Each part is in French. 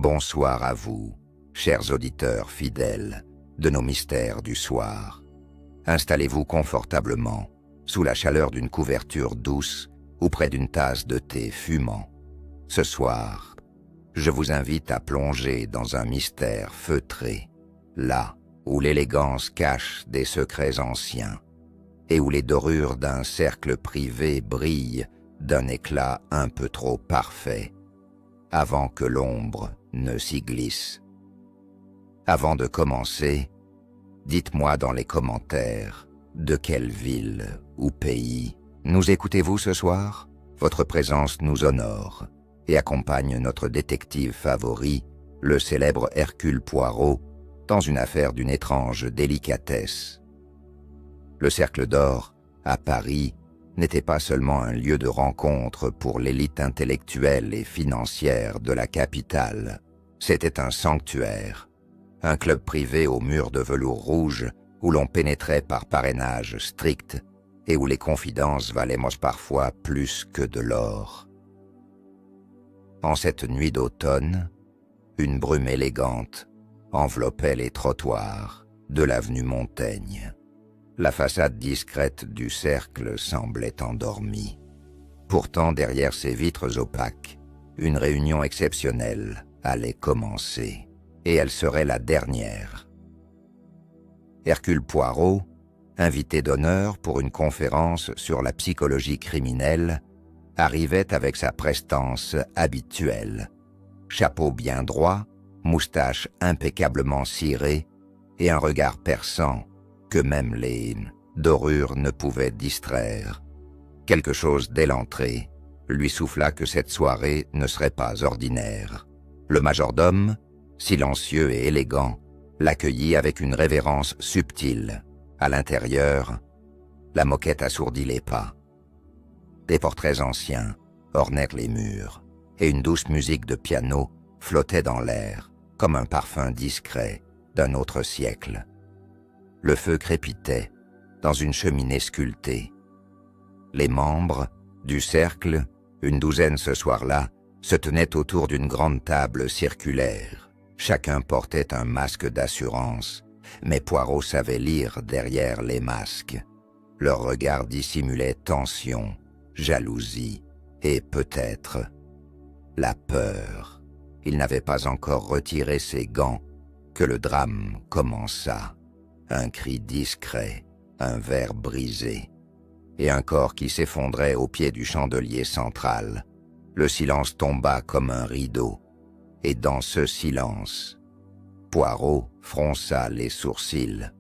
Bonsoir à vous, chers auditeurs fidèles de nos mystères du soir. Installez-vous confortablement, sous la chaleur d'une couverture douce ou près d'une tasse de thé fumant. Ce soir, je vous invite à plonger dans un mystère feutré, là où l'élégance cache des secrets anciens et où les dorures d'un cercle privé brillent d'un éclat un peu trop parfait, avant que l'ombre ne s'y glisse. Avant de commencer, dites-moi dans les commentaires de quelle ville ou pays nous écoutez-vous ce soir? Votre présence nous honore et accompagne notre détective favori, le célèbre Hercule Poirot, dans une affaire d'une étrange délicatesse. Le Cercle d'Or, à Paris, n'était pas seulement un lieu de rencontre pour l'élite intellectuelle et financière de la capitale. C'était un sanctuaire, un club privé aux murs de velours rouge où l'on pénétrait par parrainage strict et où les confidences valaient parfois plus que de l'or. En cette nuit d'automne, une brume élégante enveloppait les trottoirs de l'avenue Montaigne. La façade discrète du cercle semblait endormie. Pourtant, derrière ces vitres opaques, une réunion exceptionnelle allait commencer, et elle serait la dernière. Hercule Poirot, invité d'honneur pour une conférence sur la psychologie criminelle, arrivait avec sa prestance habituelle. Chapeau bien droit, moustache impeccablement cirée et un regard perçant que même les dorures ne pouvaient distraire. Quelque chose dès l'entrée lui souffla que cette soirée ne serait pas ordinaire. Le majordome, silencieux et élégant, l'accueillit avec une révérence subtile. À l'intérieur, la moquette assourdit les pas. Des portraits anciens ornèrent les murs, et une douce musique de piano flottait dans l'air, comme un parfum discret d'un autre siècle. Le feu crépitait dans une cheminée sculptée. Les membres du cercle, une douzaine ce soir-là, se tenaient autour d'une grande table circulaire. Chacun portait un masque d'assurance, mais Poirot savait lire derrière les masques. Leurs regards dissimulaient tension, jalousie et peut-être la peur. Il n'avait pas encore retiré ses gants que le drame commença. Un cri discret, un verre brisé, et un corps qui s'effondrait au pied du chandelier central. Le silence tomba comme un rideau, et dans ce silence, Poirot fronça les sourcils.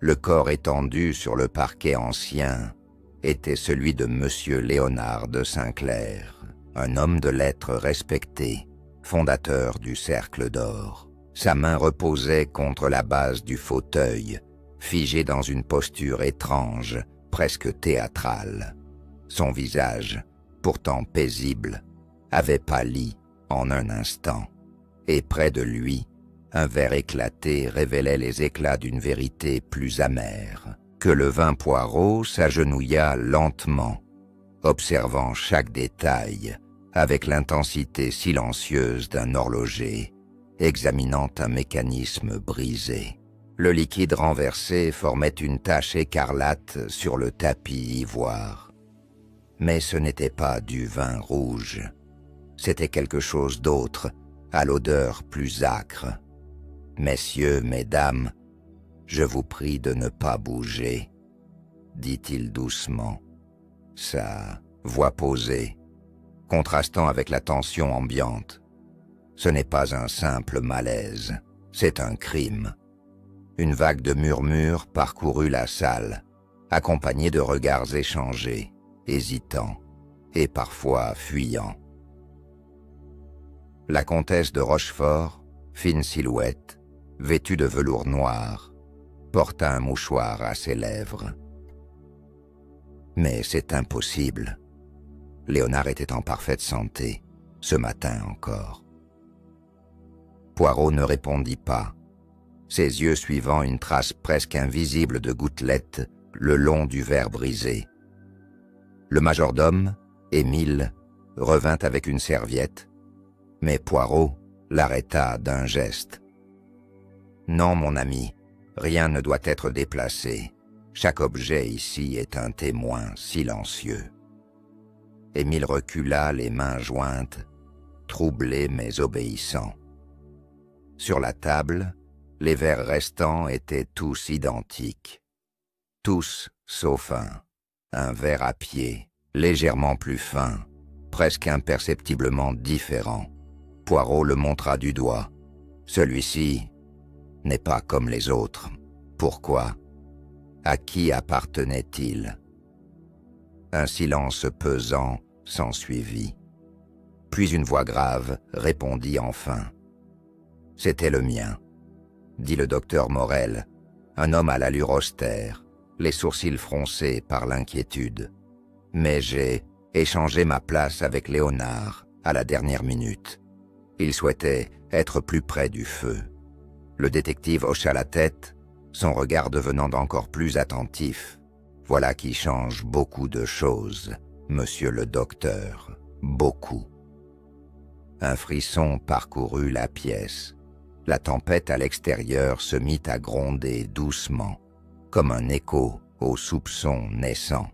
Le corps étendu sur le parquet ancien était celui de Monsieur Léonard de Saint-Clair, un homme de lettres respecté, fondateur du Cercle d'Or. Sa main reposait contre la base du fauteuil, figée dans une posture étrange, presque théâtrale. Son visage, pourtant paisible, avait pâli en un instant, et près de lui, un verre éclaté révélait les éclats d'une vérité plus amère. Que le vin Poirot s'agenouilla lentement, observant chaque détail avec l'intensité silencieuse d'un horloger, examinant un mécanisme brisé. Le liquide renversé formait une tache écarlate sur le tapis ivoire. Mais ce n'était pas du vin rouge. C'était quelque chose d'autre, à l'odeur plus âcre. « Messieurs, mesdames, je vous prie de ne pas bouger, » dit-il doucement, sa voix posée, contrastant avec la tension ambiante. Ce n'est pas un simple malaise, c'est un crime. Une vague de murmures parcourut la salle, accompagnée de regards échangés, hésitants et parfois fuyants. La comtesse de Rochefort, fine silhouette, vêtue de velours noir, porta un mouchoir à ses lèvres. Mais c'est impossible. Léonard était en parfaite santé, ce matin encore. Poirot ne répondit pas, ses yeux suivant une trace presque invisible de gouttelettes le long du verre brisé. Le majordome, Émile, revint avec une serviette, Mais Poirot l'arrêta d'un geste. « Non, mon ami, rien ne doit être déplacé. Chaque objet ici est un témoin silencieux. » Émile recula les mains jointes, troublé mais obéissant. Sur la table, les verres restants étaient tous identiques. Tous sauf un verre à pied, légèrement plus fin, presque imperceptiblement différent. Poirot le montra du doigt. Celui-ci n'est pas comme les autres. Pourquoi? À qui appartenait-il? Un silence pesant s'ensuivit. Puis une voix grave répondit enfin. « C'était le mien », dit le docteur Morel, un homme à l'allure austère, les sourcils froncés par l'inquiétude. « Mais j'ai échangé ma place avec Léonard à la dernière minute. Il souhaitait être plus près du feu. » Le détective hocha la tête, son regard devenant encore plus attentif. « Voilà qui change beaucoup de choses, monsieur le docteur, beaucoup. » Un frisson parcourut la pièce. La tempête à l'extérieur se mit à gronder doucement, comme un écho au soupçon naissant.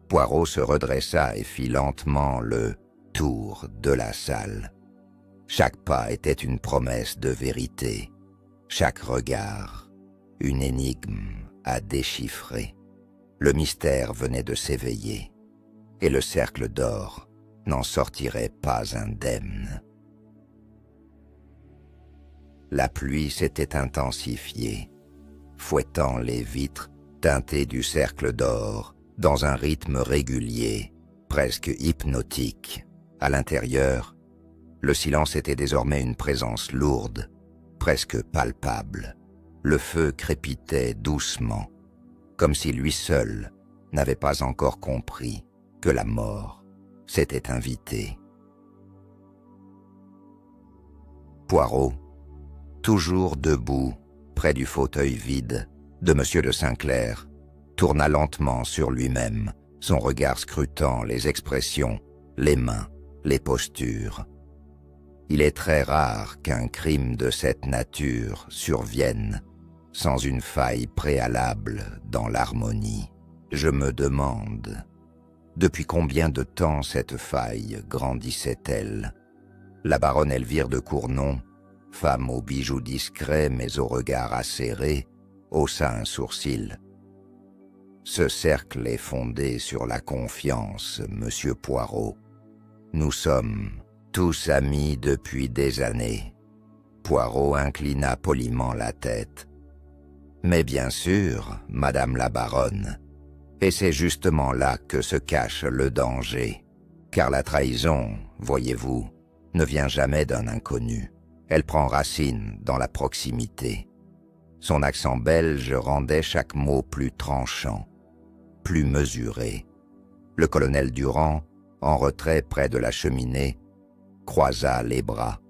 Poirot se redressa et fit lentement le tour de la salle. Chaque pas était une promesse de vérité, chaque regard une énigme à déchiffrer. Le mystère venait de s'éveiller, et le cercle d'or n'en sortirait pas indemne. La pluie s'était intensifiée, fouettant les vitres teintées du cercle d'or dans un rythme régulier, presque hypnotique. À l'intérieur, le silence était désormais une présence lourde, presque palpable. Le feu crépitait doucement, comme si lui seul n'avait pas encore compris que la mort s'était invitée. Poirot, toujours debout, près du fauteuil vide de M. de Saint-Clair, tourna lentement sur lui-même, son regard scrutant les expressions, les mains, les postures. Il est très rare qu'un crime de cette nature survienne sans une faille préalable dans l'harmonie. Je me demande, depuis combien de temps cette faille grandissait-elle? La baronne Elvire de Cournon, femme aux bijoux discrets mais au regard acéré, haussa un sourcil. Ce cercle est fondé sur la confiance, monsieur Poirot. Nous sommes tous amis depuis des années. Poirot inclina poliment la tête. Mais bien sûr, madame la baronne, et c'est justement là que se cache le danger. Car la trahison, voyez-vous, ne vient jamais d'un inconnu. Elle prend racine dans la proximité. Son accent belge rendait chaque mot plus tranchant, plus mesuré. Le colonel Durand, en retrait près de la cheminée, croisa les bras.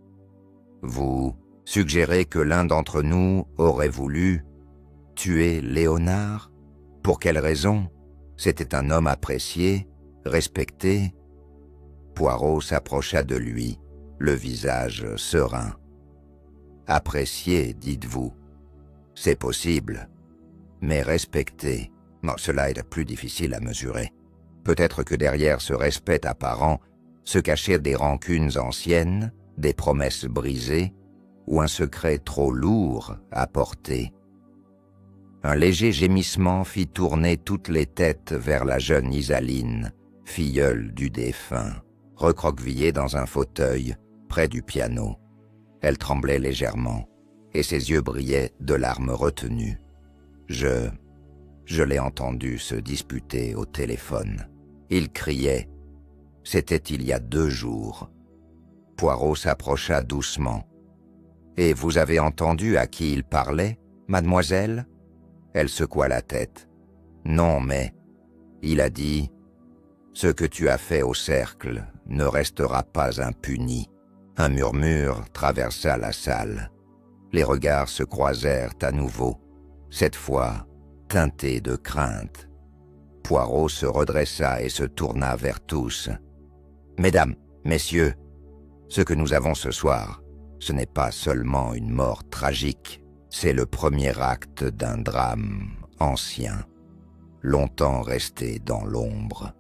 « Vous suggérez que l'un d'entre nous aurait voulu tuer Léonard? Pour quelle raison? C'était un homme apprécié, respecté. » Poirot s'approcha de lui, le visage serein. « Apprécié, dites-vous? C'est possible. Mais respecté, non, cela est plus difficile à mesurer. Peut-être que derrière ce respect apparent se cachaient des rancunes anciennes, des promesses brisées, ou un secret trop lourd à porter. » Un léger gémissement fit tourner toutes les têtes vers la jeune Isaline, filleule du défunt, recroquevillée dans un fauteuil près du piano. Elle tremblait légèrement, et ses yeux brillaient de larmes retenues. Je l'ai entendu se disputer au téléphone. Il criait. C'était il y a 2 jours. Poirot s'approcha doucement. « Et vous avez entendu à qui il parlait, mademoiselle ?» Elle secoua la tête. « Non, mais... » Il a dit... « Ce que tu as fait au cercle ne restera pas impuni. » Un murmure traversa la salle. Les regards se croisèrent à nouveau, cette fois teintés de crainte. Poirot se redressa et se tourna vers tous. « Mesdames, Messieurs, ce que nous avons ce soir, ce n'est pas seulement une mort tragique, c'est le premier acte d'un drame ancien, longtemps resté dans l'ombre.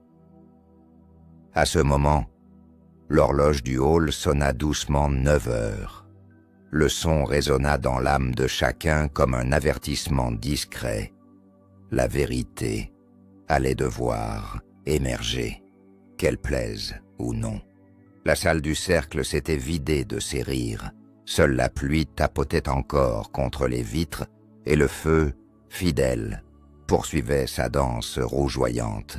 À ce moment, l'horloge du hall sonna doucement 9 heures. Le son résonna dans l'âme de chacun comme un avertissement discret. La vérité allait devoir émerger, qu'elle plaise ou non. La salle du cercle s'était vidée de ses rires. Seule la pluie tapotait encore contre les vitres et le feu, fidèle, poursuivait sa danse rougeoyante.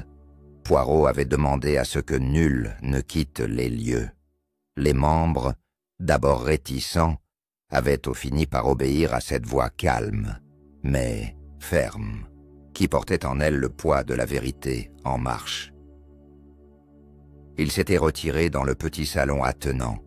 Poirot avait demandé à ce que nul ne quitte les lieux. Les membres, d'abord réticents, avaient fini par obéir à cette voix calme, mais ferme, qui portait en elle le poids de la vérité en marche. Ils s'étaient retirés dans le petit salon attenant,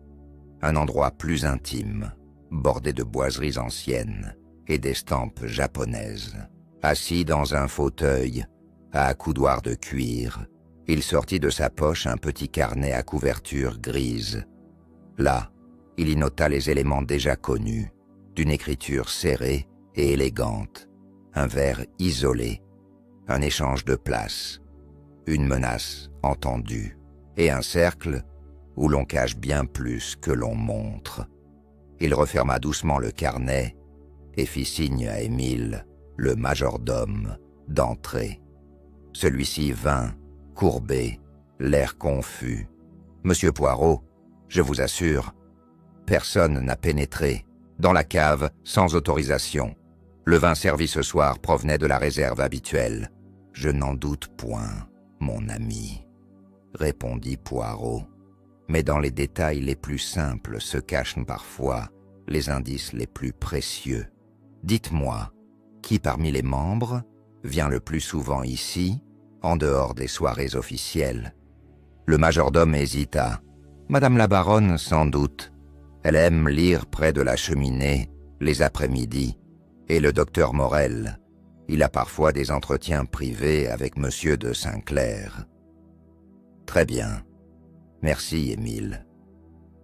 un endroit plus intime, bordé de boiseries anciennes et d'estampes japonaises. Assis dans un fauteuil, à accoudoir de cuir, il sortit de sa poche un petit carnet à couverture grise. Là, il y nota les éléments déjà connus, d'une écriture serrée et élégante, un vers isolé, un échange de places, une menace entendue, et un cercle où l'on cache bien plus que l'on montre. Il referma doucement le carnet et fit signe à Émile, le majordome, d'entrer. Celui-ci vint, courbé, l'air confus. « Monsieur Poirot, je vous assure, personne n'a pénétré dans la cave sans autorisation. Le vin servi ce soir provenait de la réserve habituelle. Je n'en doute point, mon ami, » répondit Poirot. Mais dans les détails les plus simples se cachent parfois les indices les plus précieux. Dites-moi, qui parmi les membres vient le plus souvent ici, en dehors des soirées officielles? Le majordome hésita. Madame la baronne, sans doute. Elle aime lire près de la cheminée les après-midi. Et le docteur Morel. Il a parfois des entretiens privés avec monsieur de Saint-Clair. Très bien. Merci, Émile.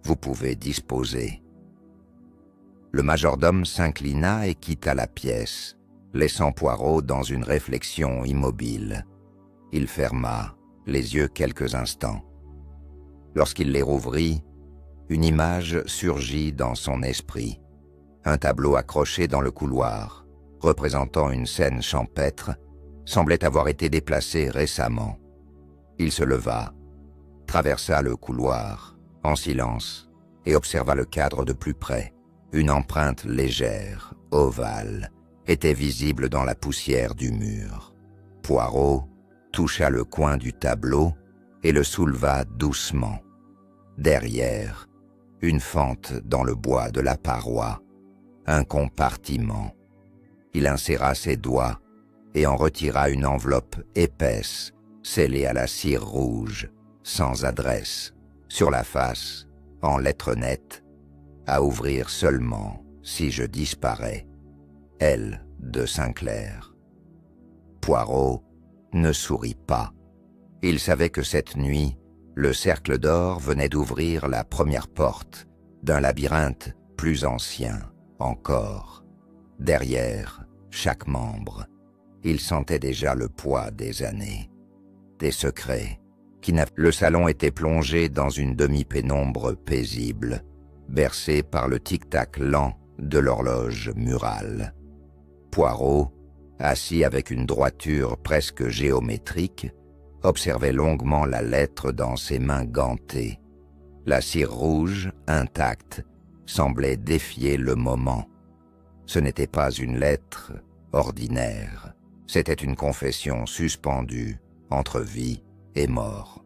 Vous pouvez disposer. Le majordome s'inclina et quitta la pièce, laissant Poirot dans une réflexion immobile. Il ferma les yeux quelques instants. Lorsqu'il les rouvrit, une image surgit dans son esprit. Un tableau accroché dans le couloir, représentant une scène champêtre, semblait avoir été déplacé récemment. Il se leva, traversa le couloir, en silence, et observa le cadre de plus près. Une empreinte légère, ovale, était visible dans la poussière du mur. Poirot toucha le coin du tableau et le souleva doucement. Derrière, une fente dans le bois de la paroi, un compartiment. Il inséra ses doigts et en retira une enveloppe épaisse, scellée à la cire rouge, sans adresse, sur la face, en lettres nettes, à ouvrir seulement si je disparais. L. de Saint-Clair. Poirot ne sourit pas. Il savait que cette nuit, le cercle d'or venait d'ouvrir la première porte d'un labyrinthe plus ancien encore. Derrière chaque membre, il sentait déjà le poids des années, des secrets qui n'avaient... Le salon était plongé dans une demi-pénombre paisible, bercé par le tic-tac lent de l'horloge murale. Poirot, assis avec une droiture presque géométrique, observait longuement la lettre dans ses mains gantées. La cire rouge, intacte, semblait défier le moment. Ce n'était pas une lettre ordinaire, c'était une confession suspendue entre vie et mort.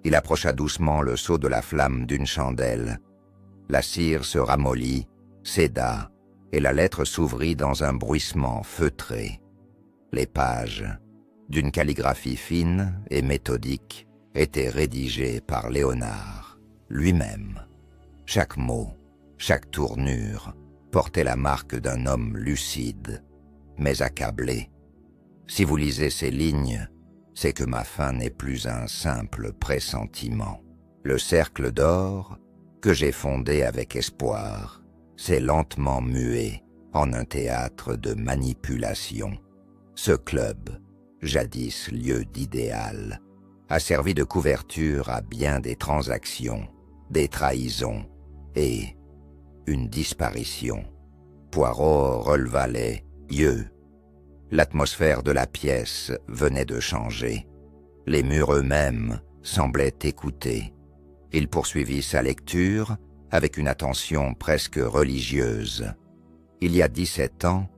Il approcha doucement le seau de la flamme d'une chandelle. La cire se ramollit, céda, et la lettre s'ouvrit dans un bruissement feutré. Les pages, d'une calligraphie fine et méthodique, étaient rédigées par Léonard lui-même. Chaque mot, chaque tournure portait la marque d'un homme lucide, mais accablé. Si vous lisez ces lignes, c'est que ma fin n'est plus un simple pressentiment. Le cercle d'or, que j'ai fondé avec espoir, s'est lentement mué en un théâtre de manipulation. Ce club, jadis lieu d'idéal, a servi de couverture à bien des transactions, des trahisons et une disparition. Poirot releva les yeux. L'atmosphère de la pièce venait de changer. Les murs eux-mêmes semblaient écouter. Il poursuivit sa lecture avec une attention presque religieuse. Il y a 17 ans,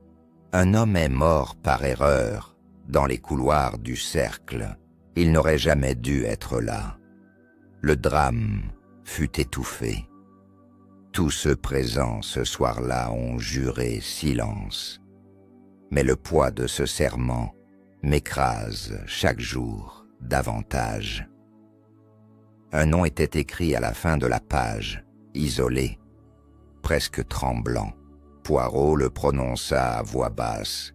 un homme est mort par erreur dans les couloirs du cercle. Il n'aurait jamais dû être là. Le drame fut étouffé. Tous ceux présents ce soir-là ont juré silence. Mais le poids de ce serment m'écrase chaque jour davantage. Un nom était écrit à la fin de la page, isolé, presque tremblant. Poirot le prononça à voix basse.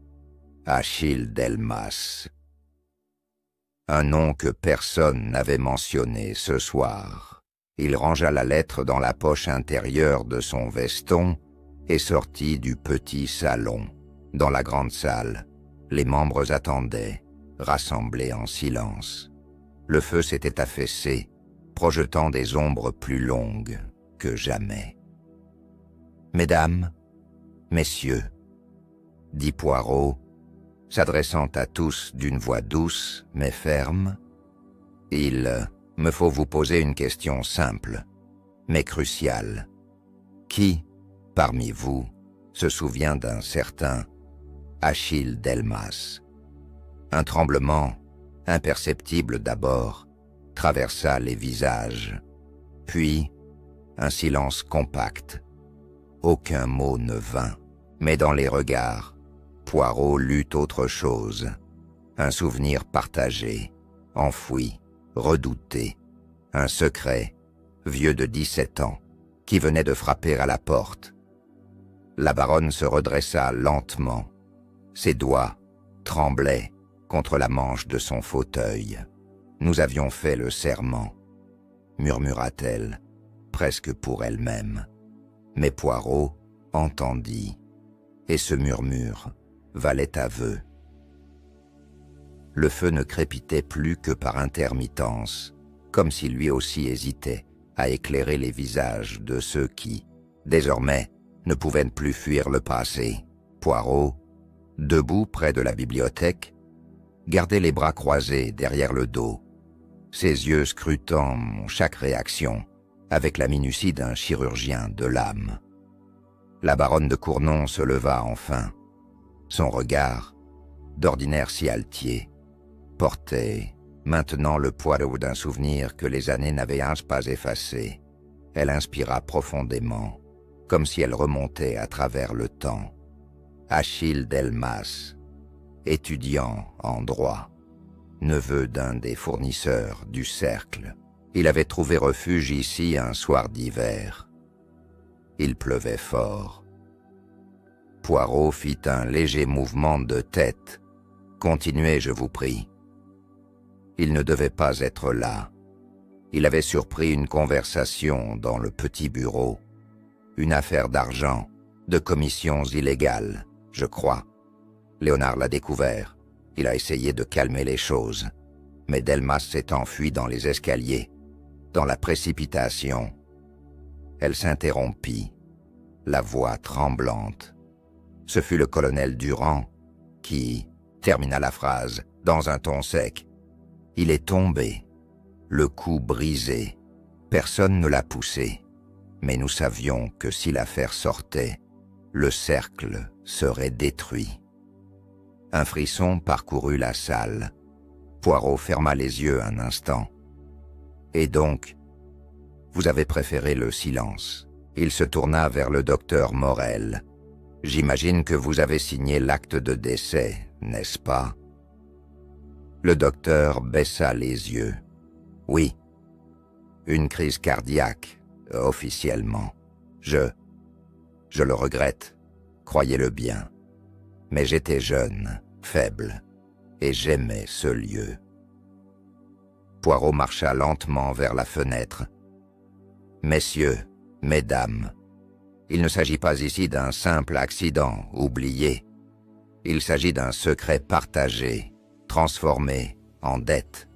Achille Delmas. Un nom que personne n'avait mentionné ce soir. Il rangea la lettre dans la poche intérieure de son veston et sortit du petit salon. Dans la grande salle, les membres attendaient, rassemblés en silence. Le feu s'était affaissé, projetant des ombres plus longues que jamais. « Mesdames, messieurs, dit Poirot, s'adressant à tous d'une voix douce mais ferme, il me faut vous poser une question simple, mais cruciale. Qui, parmi vous, se souvient d'un certain Achille Delmas? Un tremblement, imperceptible d'abord, traversa les visages, puis un silence compact. Aucun mot ne vint, mais dans les regards, Poirot lut autre chose, un souvenir partagé, enfoui, redouté, un secret, vieux de 17 ans, qui venait de frapper à la porte. La baronne se redressa lentement. Ses doigts tremblaient contre la manche de son fauteuil. « Nous avions fait le serment », murmura-t-elle, presque pour elle-même. Mais Poirot entendit, et ce murmure valait aveu. Le feu ne crépitait plus que par intermittence, comme si lui aussi hésitait à éclairer les visages de ceux qui, désormais, ne pouvaient plus fuir le passé. Poirot, debout près de la bibliothèque, gardait les bras croisés derrière le dos, ses yeux scrutant chaque réaction avec la minutie d'un chirurgien de l'âme. La baronne de Cournon se leva enfin. Son regard, d'ordinaire si altier, portait maintenant le poids d'un souvenir que les années n'avaient pas effacé. Elle inspira profondément, comme si elle remontait à travers le temps. Achille Delmas, étudiant en droit, neveu d'un des fournisseurs du cercle. Il avait trouvé refuge ici un soir d'hiver. Il pleuvait fort. Poirot fit un léger mouvement de tête. « Continuez, je vous prie. » Il ne devait pas être là. Il avait surpris une conversation dans le petit bureau. Une affaire d'argent, de commissions illégales, je crois. Léonard l'a découvert. Il a essayé de calmer les choses. Mais Delmas s'est enfui dans les escaliers. Dans la précipitation, elle s'interrompit, la voix tremblante. Ce fut le colonel Durand qui termina la phrase dans un ton sec. Il est tombé, le cou brisé. Personne ne l'a poussé, mais nous savions que si l'affaire sortait, le cercle serait détruit. Un frisson parcourut la salle. Poirot ferma les yeux un instant. Et donc, vous avez préféré le silence. Il se tourna vers le docteur Morel. J'imagine que vous avez signé l'acte de décès, n'est-ce pas? Le docteur baissa les yeux. Oui. Une crise cardiaque, officiellement. Je le regrette, croyez-le bien. Mais j'étais jeune, faible, et j'aimais ce lieu. Poirot marcha lentement vers la fenêtre, Messieurs, mesdames, il ne s'agit pas ici d'un simple accident oublié. Il s'agit d'un secret partagé, transformé en dette.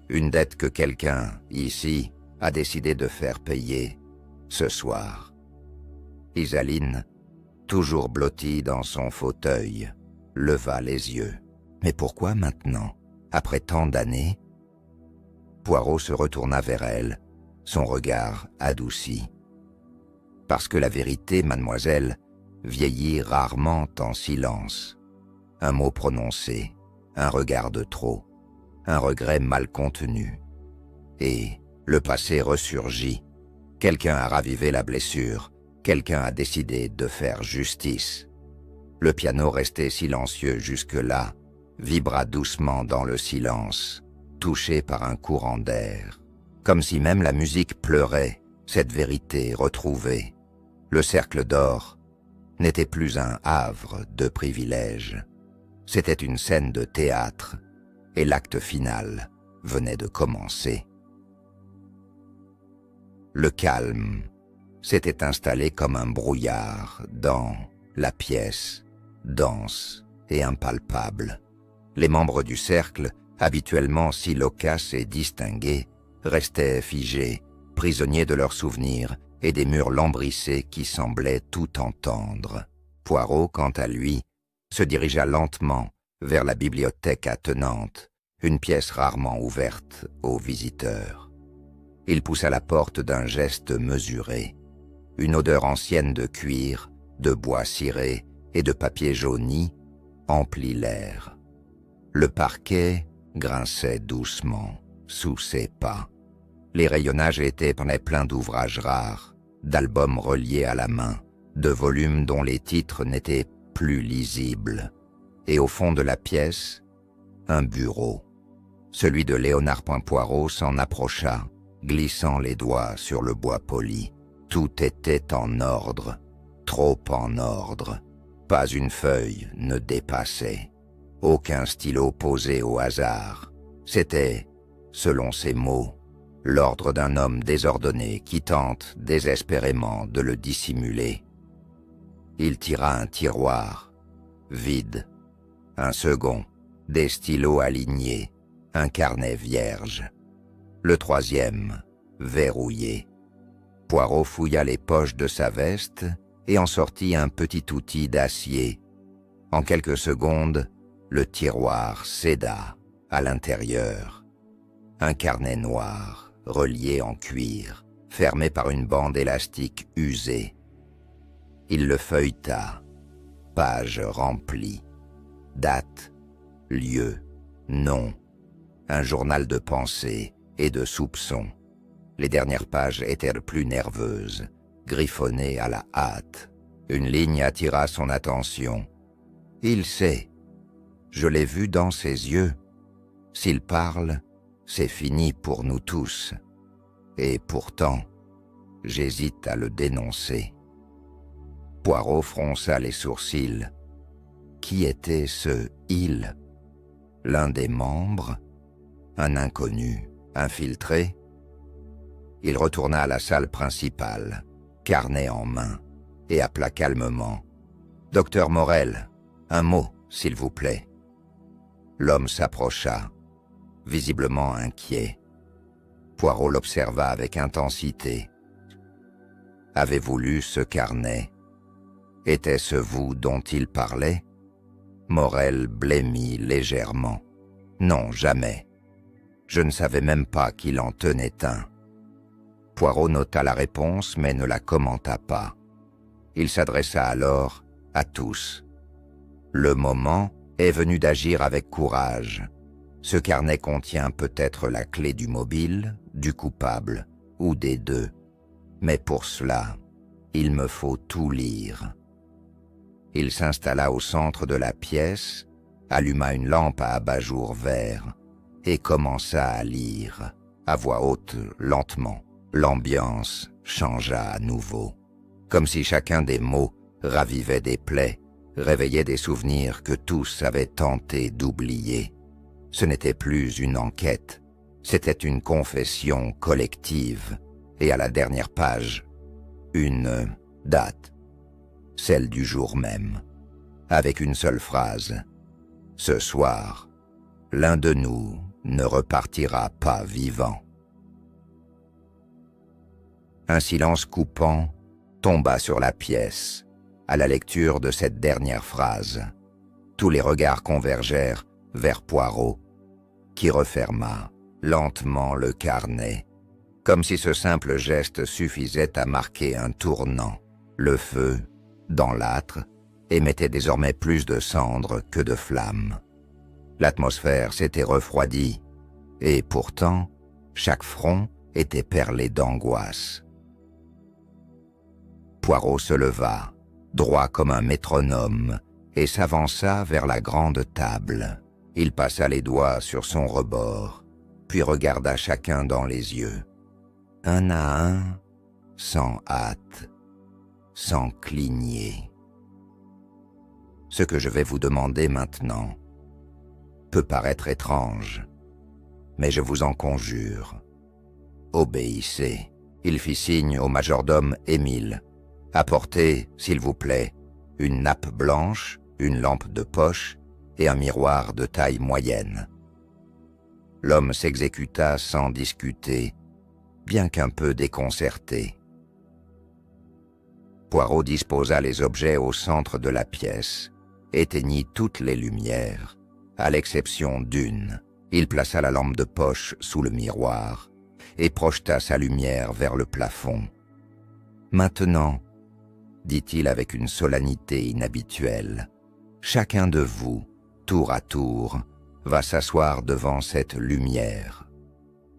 Une dette que quelqu'un, ici, a décidé de faire payer ce soir. Isaline, toujours blottie dans son fauteuil, leva les yeux. Mais pourquoi maintenant, après tant d'années? Poirot se retourna vers elle, son regard adouci. Parce que la vérité, mademoiselle, vieillit rarement en silence. Un mot prononcé, un regard de trop, un regret mal contenu. Et le passé ressurgit. Quelqu'un a ravivé la blessure, quelqu'un a décidé de faire justice. Le piano resté silencieux jusque-là, vibra doucement dans le silence, touché par un courant d'air. Comme si même la musique pleurait, cette vérité retrouvée. Le cercle d'or n'était plus un havre de privilèges. C'était une scène de théâtre, et l'acte final venait de commencer. Le calme s'était installé comme un brouillard dans la pièce, dense et impalpable. Les membres du cercle, habituellement si loquaces et distingués, restaient figés, prisonniers de leurs souvenirs et des murs lambrissés qui semblaient tout entendre. Poirot, quant à lui, se dirigea lentement vers la bibliothèque attenante, une pièce rarement ouverte aux visiteurs. Il poussa la porte d'un geste mesuré. Une odeur ancienne de cuir, de bois ciré et de papier jauni emplit l'air. Le parquet grinçait doucement sous ses pas. Les rayonnages étaient pleins d'ouvrages rares, d'albums reliés à la main, de volumes dont les titres n'étaient plus lisibles. Et au fond de la pièce, un bureau. Celui de Léonard Poirot s'en approcha, glissant les doigts sur le bois poli. Tout était en ordre, trop en ordre. Pas une feuille ne dépassait. Aucun stylo posé au hasard. C'était, selon ses mots, l'ordre d'un homme désordonné qui tente désespérément de le dissimuler. Il tira un tiroir, vide. Un second, des stylos alignés, un carnet vierge. Le troisième, verrouillé. Poirot fouilla les poches de sa veste et en sortit un petit outil d'acier. En quelques secondes, le tiroir céda à l'intérieur. Un carnet noir, relié en cuir, fermé par une bande élastique usée. Il le feuilleta, page remplie. Date, lieu, nom, un journal de pensée et de soupçons. Les dernières pages étaient plus nerveuses, griffonnées à la hâte. Une ligne attira son attention. Il sait. Je l'ai vu dans ses yeux. S'il parle, c'est fini pour nous tous. Et pourtant, j'hésite à le dénoncer. Poirot fronça les sourcils. Qui était ce « il » ? L'un des membres ? Un inconnu, infiltré ? Il retourna à la salle principale, carnet en main, et appela calmement. « Docteur Morel, un mot, s'il vous plaît. » L'homme s'approcha, visiblement inquiet. Poirot l'observa avec intensité. « Avez-vous lu ce carnet ? Était-ce vous dont il parlait ?» Morel blêmit légèrement. « Non, jamais. Je ne savais même pas qu'il en tenait un. » Poirot nota la réponse, mais ne la commenta pas. Il s'adressa alors à tous. Le moment est venu d'agir avec courage. Ce carnet contient peut-être la clé du mobile, du coupable, ou des deux. Mais pour cela, il me faut tout lire. Il s'installa au centre de la pièce, alluma une lampe à abat-jour vert et commença à lire, à voix haute, lentement. L'ambiance changea à nouveau, comme si chacun des mots ravivait des plaies, réveillait des souvenirs que tous avaient tenté d'oublier. Ce n'était plus une enquête, c'était une confession collective, et à la dernière page, une date, celle du jour même, avec une seule phrase. « Ce soir, l'un de nous ne repartira pas vivant. » Un silence coupant tomba sur la pièce à la lecture de cette dernière phrase. Tous les regards convergèrent vers Poirot, qui referma lentement le carnet, comme si ce simple geste suffisait à marquer un tournant. Le feu, dans l'âtre, émettait désormais plus de cendres que de flammes. L'atmosphère s'était refroidie, et pourtant, chaque front était perlé d'angoisse. Poirot se leva, droit comme un métronome, et s'avança vers la grande table. Il passa les doigts sur son rebord, puis regarda chacun dans les yeux. Un à un, sans hâte, sans cligner. Ce que je vais vous demander maintenant peut paraître étrange, mais je vous en conjure. Obéissez. Il fit signe au majordome Émile. Apportez, s'il vous plaît, une nappe blanche, une lampe de poche et un miroir de taille moyenne. L'homme s'exécuta sans discuter, bien qu'un peu déconcerté. Poirot disposa les objets au centre de la pièce, éteignit toutes les lumières, à l'exception d'une. Il plaça la lampe de poche sous le miroir et projeta sa lumière vers le plafond. « Maintenant, » dit-il avec une solennité inhabituelle, « chacun de vous, tour à tour, va s'asseoir devant cette lumière.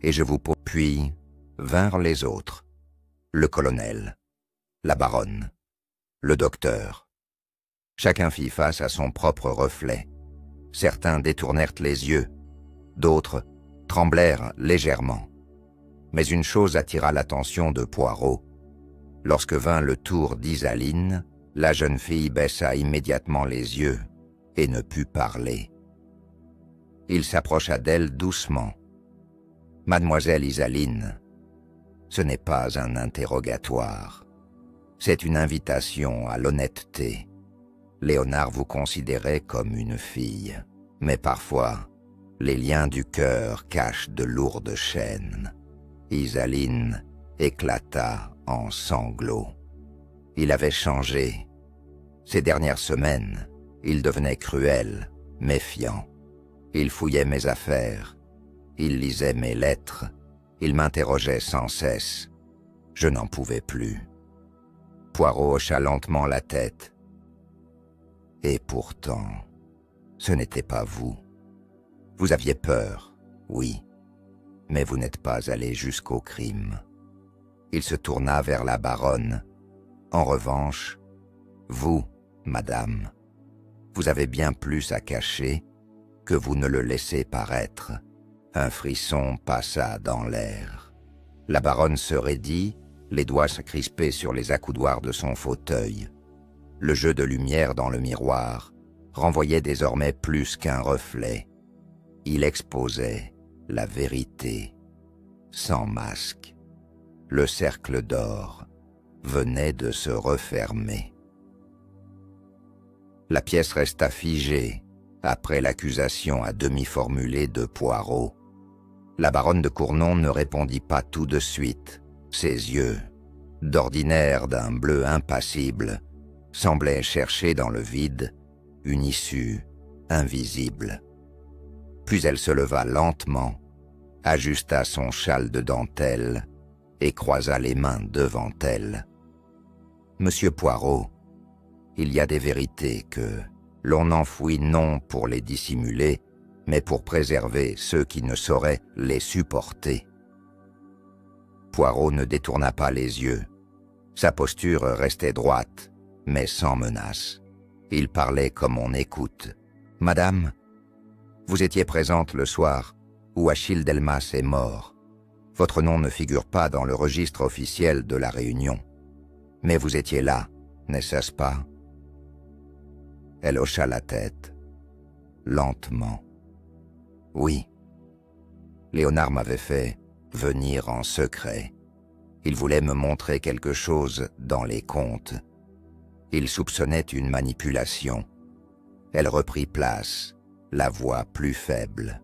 Et je vous puis vinrent les autres, le colonel, la baronne, le docteur. Chacun fit face à son propre reflet. Certains détournèrent les yeux, d'autres tremblèrent légèrement. Mais une chose attira l'attention de Poirot. Lorsque vint le tour d'Isaline, la jeune fille baissa immédiatement les yeux et ne put parler. Il s'approcha d'elle doucement. « Mademoiselle Isaline, ce n'est pas un interrogatoire. C'est une invitation à l'honnêteté. Léonard vous considérait comme une fille, mais parfois, les liens du cœur cachent de lourdes chaînes. » Isaline éclata en sanglots. Il avait changé. Ces dernières semaines, il devenait cruel, méfiant. Il fouillait mes affaires. Il lisait mes lettres. Il m'interrogeait sans cesse. Je n'en pouvais plus. Poirot hocha lentement la tête. Et pourtant, ce n'était pas vous. Vous aviez peur, oui, mais vous n'êtes pas allé jusqu'au crime. Il se tourna vers la baronne. En revanche, vous, madame, vous avez bien plus à cacher que vous ne le laissez paraître. Un frisson passa dans l'air. La baronne se raidit, les doigts se crispaient sur les accoudoirs de son fauteuil. Le jeu de lumière dans le miroir renvoyait désormais plus qu'un reflet. Il exposait la vérité, sans masque. Le cercle d'or venait de se refermer. La pièce resta figée après l'accusation à demi formulée de Poirot. La baronne de Cournon ne répondit pas tout de suite. Ses yeux, d'ordinaire d'un bleu impassible, semblaient chercher dans le vide une issue invisible. Puis elle se leva lentement, ajusta son châle de dentelle et croisa les mains devant elle. « Monsieur Poirot, il y a des vérités que l'on enfouit non pour les dissimuler, mais pour préserver ceux qui ne sauraient les supporter. » Poirot ne détourna pas les yeux. Sa posture restait droite, mais sans menace. Il parlait comme on écoute. « Madame, vous étiez présente le soir où Achille Delmas est mort. Votre nom ne figure pas dans le registre officiel de la Réunion. Mais vous étiez là, n'est-ce pas ?» Elle hocha la tête, lentement. « Oui. Léonard m'avait fait venir en secret. Il voulait me montrer quelque chose dans les contes. Il soupçonnait une manipulation. Elle reprit place, la voix plus faible.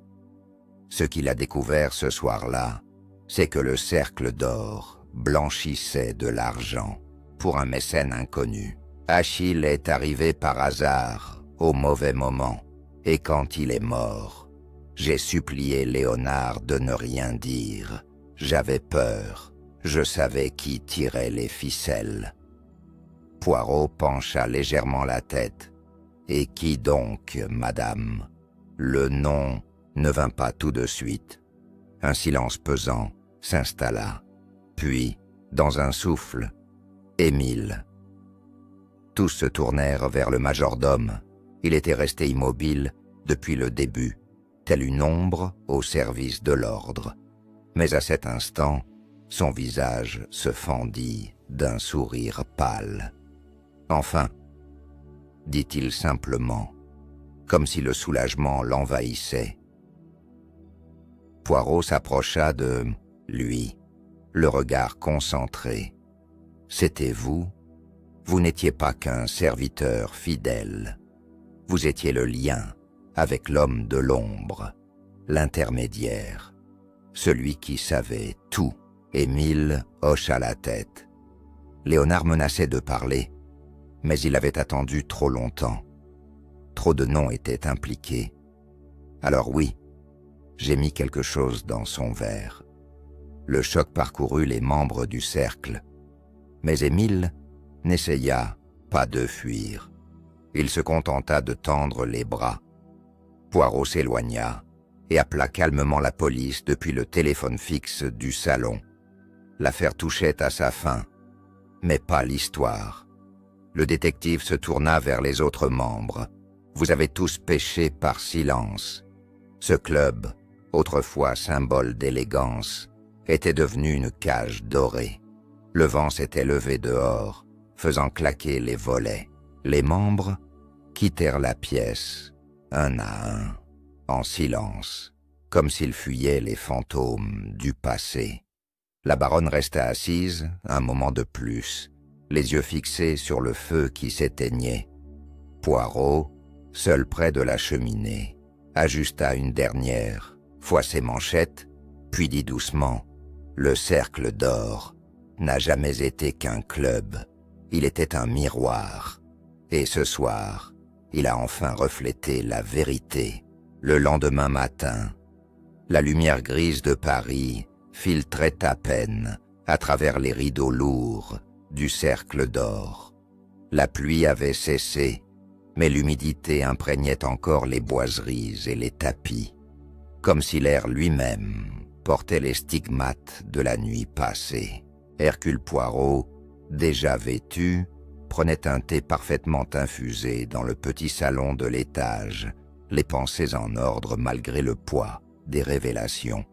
Ce qu'il a découvert ce soir-là, c'est que le cercle d'or blanchissait de l'argent pour un mécène inconnu. Achille est arrivé par hasard, au mauvais moment, et quand il est mort, j'ai supplié Léonard de ne rien dire. J'avais peur, je savais qui tirait les ficelles. Poirot pencha légèrement la tête. Et qui donc, madame? Le nom ne vint pas tout de suite. Un silence pesant s'installa. Puis, dans un souffle, Émile. Tous se tournèrent vers le majordome. Il était resté immobile depuis le début, telle une ombre au service de l'ordre. Mais à cet instant, son visage se fendit d'un sourire pâle. Enfin, dit-il simplement, comme si le soulagement l'envahissait. Poirot s'approcha de lui, le regard concentré. C'était vous? Vous n'étiez pas qu'un serviteur fidèle. Vous étiez le lien avec l'homme de l'ombre, l'intermédiaire, celui qui savait tout. Émile hocha la tête. Léonard menaçait de parler, mais il avait attendu trop longtemps. Trop de noms étaient impliqués. Alors oui, j'ai mis quelque chose dans son verre. Le choc parcourut les membres du cercle. Mais Émile n'essaya pas de fuir. Il se contenta de tendre les bras. Poirot s'éloigna et appela calmement la police depuis le téléphone fixe du salon. L'affaire touchait à sa fin, mais pas l'histoire. Le détective se tourna vers les autres membres. Vous avez tous péché par silence. Ce club, autrefois symbole d'élégance, était devenu une cage dorée. Le vent s'était levé dehors, faisant claquer les volets. Les membres quittèrent la pièce, un à un, en silence, comme s'ils fuyaient les fantômes du passé. La baronne resta assise un moment de plus, les yeux fixés sur le feu qui s'éteignait. Poirot, seul près de la cheminée, ajusta une dernière fois ses manchettes, puis dit doucement « Le cercle d'or n'a jamais été qu'un club, il était un miroir. Et ce soir, il a enfin reflété la vérité. Le lendemain matin, la lumière grise de Paris filtrait à peine à travers les rideaux lourds du cercle d'or. La pluie avait cessé, mais l'humidité imprégnait encore les boiseries et les tapis, comme si l'air lui-même portait les stigmates de la nuit passée. Hercule Poirot, déjà vêtu, prenait un thé parfaitement infusé dans le petit salon de l'étage, les pensées en ordre malgré le poids des révélations.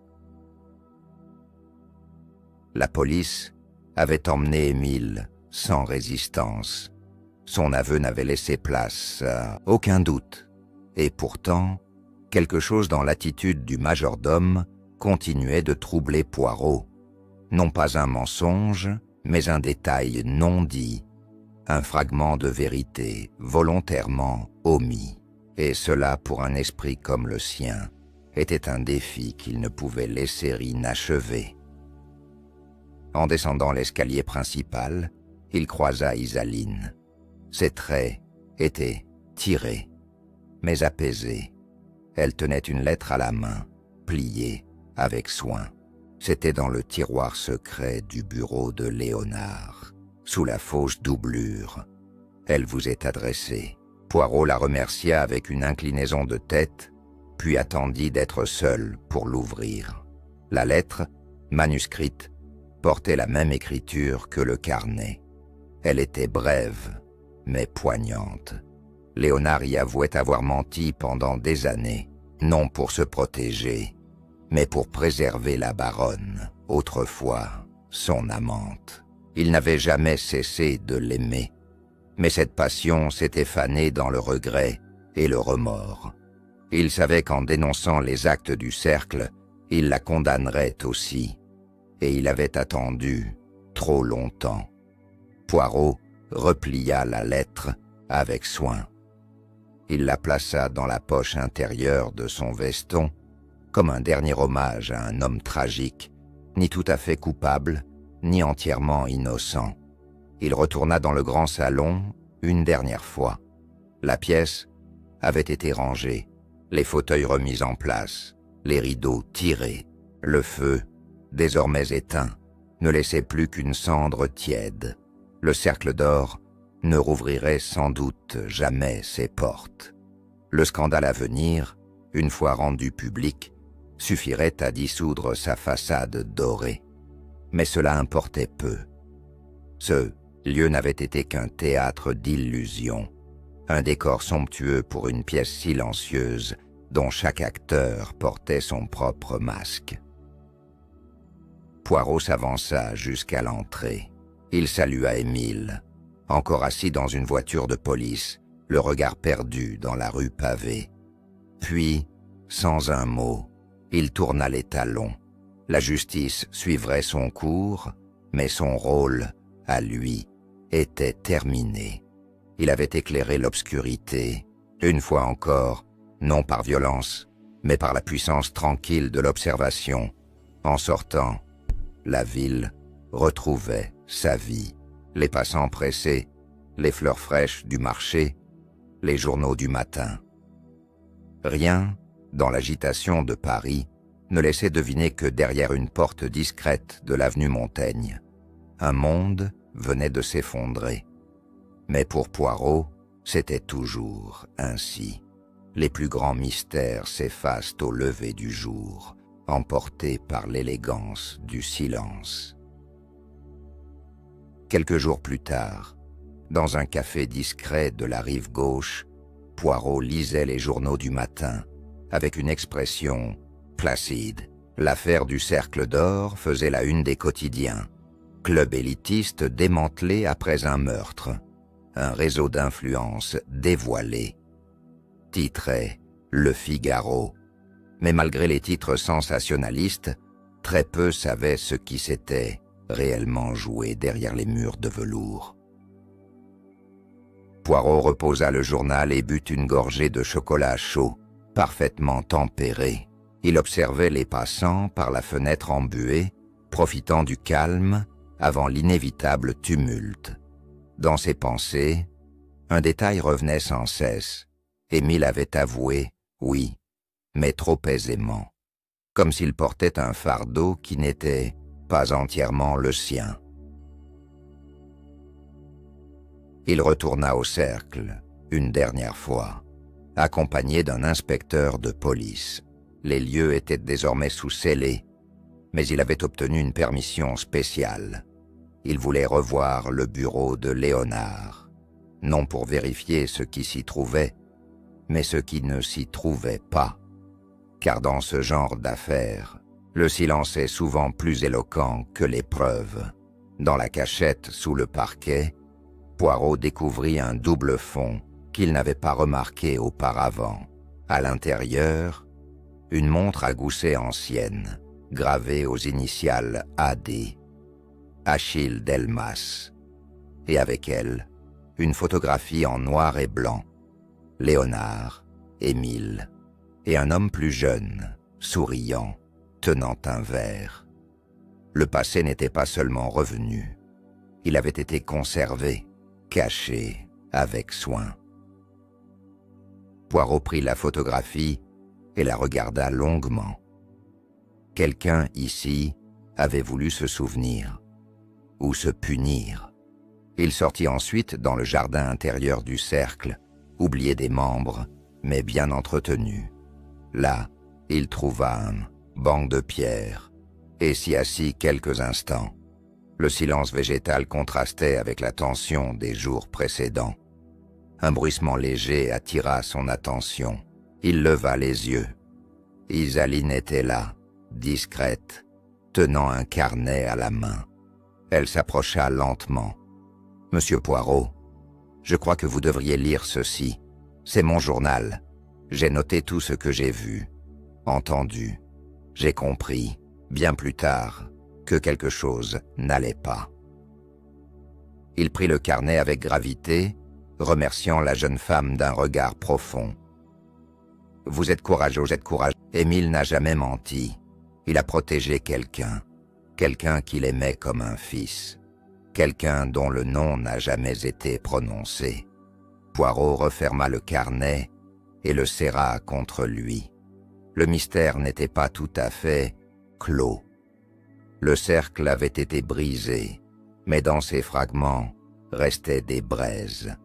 La police avait emmené Émile sans résistance. Son aveu n'avait laissé place à aucun doute. Et pourtant, quelque chose dans l'attitude du majordome continuait de troubler Poirot. Non pas un mensonge, mais un détail non dit, un fragment de vérité volontairement omis. Et cela, pour un esprit comme le sien, était un défi qu'il ne pouvait laisser inachevé. En descendant l'escalier principal, il croisa Isaline. Ses traits étaient tirés, mais apaisés. Elle tenait une lettre à la main, pliée avec soin. C'était dans le tiroir secret du bureau de Léonard, sous la fausse doublure. Elle vous est adressée. Poirot la remercia avec une inclinaison de tête, puis attendit d'être seul pour l'ouvrir. La lettre, manuscrite, portait la même écriture que le carnet. Elle était brève, mais poignante. Léonard y avouait avoir menti pendant des années, non pour se protéger, mais pour préserver la baronne, autrefois son amante. Il n'avait jamais cessé de l'aimer, mais cette passion s'était fanée dans le regret et le remords. Il savait qu'en dénonçant les actes du cercle, il la condamnerait aussi, et il avait attendu trop longtemps. Poirot replia la lettre avec soin. Il la plaça dans la poche intérieure de son veston, comme un dernier hommage à un homme tragique, ni tout à fait coupable, ni entièrement innocent. Il retourna dans le grand salon une dernière fois. La pièce avait été rangée, les fauteuils remis en place, les rideaux tirés. Le feu, désormais éteint, ne laissait plus qu'une cendre tiède. Le cercle d'or ne rouvrirait sans doute jamais ses portes. Le scandale à venir, une fois rendu public, suffirait à dissoudre sa façade dorée. Mais cela importait peu. Ce lieu n'avait été qu'un théâtre d'illusions, un décor somptueux pour une pièce silencieuse dont chaque acteur portait son propre masque. Poirot s'avança jusqu'à l'entrée. Il salua Émile, encore assis dans une voiture de police, le regard perdu dans la rue pavée. Puis, sans un mot, il tourna les talons. La justice suivrait son cours, mais son rôle, à lui, était terminé. Il avait éclairé l'obscurité, une fois encore, non par violence, mais par la puissance tranquille de l'observation. En sortant, la ville retrouvait sa vie. Les passants pressés, les fleurs fraîches du marché, les journaux du matin. Rien, dans l'agitation de Paris, ne laissait deviner que derrière une porte discrète de l'avenue Montaigne, un monde venait de s'effondrer. Mais pour Poirot, c'était toujours ainsi. Les plus grands mystères s'effacent au lever du jour, emportés par l'élégance du silence. Quelques jours plus tard, dans un café discret de la rive gauche, Poirot lisait les journaux du matin, avec une expression placide. L'affaire du Cercle d'Or faisait la une des quotidiens. Club élitiste démantelé après un meurtre. Un réseau d'influence dévoilé. Titrait Le Figaro. Mais malgré les titres sensationnalistes, très peu savaient ce qui s'était réellement joué derrière les murs de velours. Poirot reposa le journal et but une gorgée de chocolat chaud, parfaitement tempéré. Il observait les passants par la fenêtre embuée, profitant du calme avant l'inévitable tumulte. Dans ses pensées, un détail revenait sans cesse. Émile avait avoué, oui, mais trop aisément, comme s'il portait un fardeau qui n'était pas entièrement le sien. Il retourna au cercle, une dernière fois, accompagné d'un inspecteur de police. Les lieux étaient désormais sous scellé, mais il avait obtenu une permission spéciale. Il voulait revoir le bureau de Léonard, non pour vérifier ce qui s'y trouvait, mais ce qui ne s'y trouvait pas. Car dans ce genre d'affaires, le silence est souvent plus éloquent que les preuves. Dans la cachette sous le parquet, Poirot découvrit un double fond qu'il n'avait pas remarqué auparavant. À l'intérieur, une montre à gousset ancienne, gravée aux initiales AD, Achille Delmas, et avec elle, une photographie en noir et blanc, Léonard, Émile, et un homme plus jeune, souriant, tenant un verre. Le passé n'était pas seulement revenu, il avait été conservé, caché, avec soin. Poirot prit la photographie et la regarda longuement. Quelqu'un ici avait voulu se souvenir, ou se punir. Il sortit ensuite dans le jardin intérieur du cercle, oublié des membres, mais bien entretenu. Là, il trouva un banc de pierre et s'y assit quelques instants. Le silence végétal contrastait avec la tension des jours précédents. Un bruissement léger attira son attention. Il leva les yeux. Isaline était là, discrète, tenant un carnet à la main. Elle s'approcha lentement. « Monsieur Poirot, je crois que vous devriez lire ceci. C'est mon journal. J'ai noté tout ce que j'ai vu, entendu. J'ai compris, bien plus tard, que quelque chose n'allait pas. Il prit le carnet avec gravité, remerciant la jeune femme d'un regard profond. « Vous êtes courageux, vous êtes courageux. » Émile n'a jamais menti. Il a protégé quelqu'un, quelqu'un qu'il aimait comme un fils, quelqu'un dont le nom n'a jamais été prononcé. Poirot referma le carnet et le serra contre lui. Le mystère n'était pas tout à fait clos. Le cercle avait été brisé, mais dans ces fragments restaient des braises.